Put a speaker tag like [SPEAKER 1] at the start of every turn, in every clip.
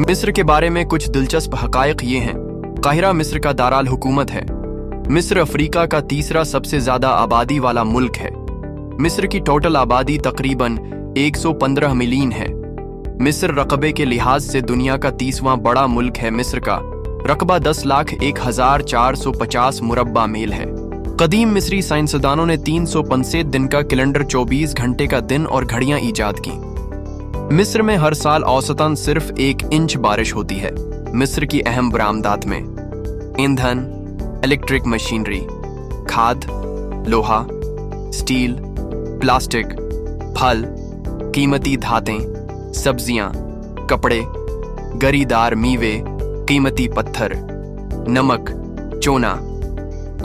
[SPEAKER 1] मिस्र के बारे में कुछ दिलचस्प हकायक ये हैं। काहिरा मिस्र का दाराल हुकूमत है। मिस्र अफ्रीका का तीसरा सबसे ज्यादा आबादी वाला मुल्क है। मिस्र की टोटल आबादी तकरीबन 115 मिलियन है। मिस्र रकबे के लिहाज से दुनिया का 30वां बड़ा मुल्क है। मिस्र का रकबा 10,01,450 मुरब्बा मील है। कदीम मिस्री साइंसदानों ने 365 दिन का कैलेंडर 24 घंटे का दिन और घड़ियां ईजाद की। मिस्र में हर साल औसतन सिर्फ 1 इंच बारिश होती है। मिस्र की अहम बरामदात में ईंधन, इलेक्ट्रिक मशीनरी, खाद, लोहा, स्टील, प्लास्टिक, फल, कीमती धातें, सब्जियां, कपड़े, गरीदार मीवे, कीमती पत्थर, नमक, चोना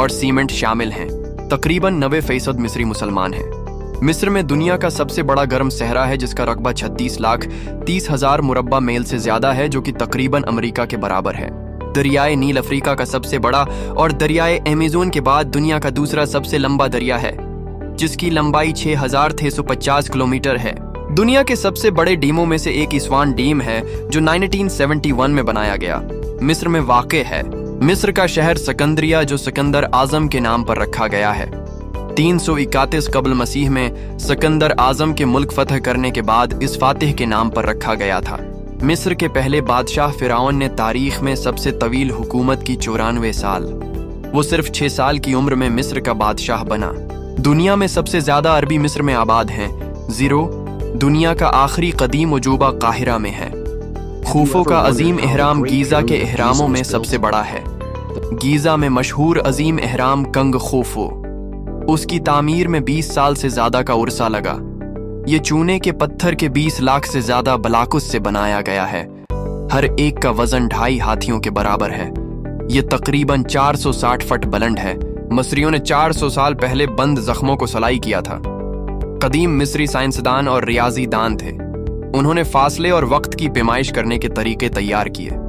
[SPEAKER 1] और सीमेंट शामिल हैं। तकरीबन 90% मिस्री मुसलमान हैं। मिस्र में दुनिया का सबसे बड़ा गर्म सहरा है जिसका रकबा 36,30,000 मुरब्बा मील से ज्यादा है, जो कि तकरीबन अमेरिका के बराबर है। दरियाए नील अफ्रीका का सबसे बड़ा और दरियाए अमेज़न के बाद दुनिया का दूसरा सबसे लंबा दरिया है, जिसकी लंबाई 6,350 किलोमीटर है। दुनिया के सबसे बड़े डीमों में से एक इस्वान डीम है, जो 1971 में बनाया गया मिस्र में वाक़े है। मिस्र का शहर सिकंदरिया, जो सिकंदर आजम के नाम पर रखा गया है, 331 कबल मसीह में सिकंदर आजम के मुल्क फतह करने के बाद इस फातिह के नाम पर रखा गया था। मिस्र के पहले बादशाह फिरौन ने तारीख में सबसे तवील हुकूमत की 94 साल। वो सिर्फ 6 साल की उम्र में मिस्र का बादशाह बना। दुनिया में सबसे ज्यादा अरबी मिस्र में आबाद हैं। 0 दुनिया का आखिरी कदीम अजूबा काहिरा में है। खूफो का अजीम एहराम गीजा के एहरामों में सबसे बड़ा है। गीजा में मशहूर अजीम एहराम कंग खूफो, उसकी तामीर में 20 साल से ज्यादा का उर्सा लगा। ये चूने के पत्थर के 20 लाख से ज्यादा बलाकुस से बनाया गया है। हर एक का वजन 2.5 हाथियों के बराबर है। ये तकरीबन 460 फट बुलंद है। मिस्रियों ने 400 साल पहले बंद जख्मों को सलाई किया था। कदीम मिस्री साइंसदान और रियाजी दान थे। उन्होंने फासले और वक्त की पैमाइश करने के तरीके तैयार किए।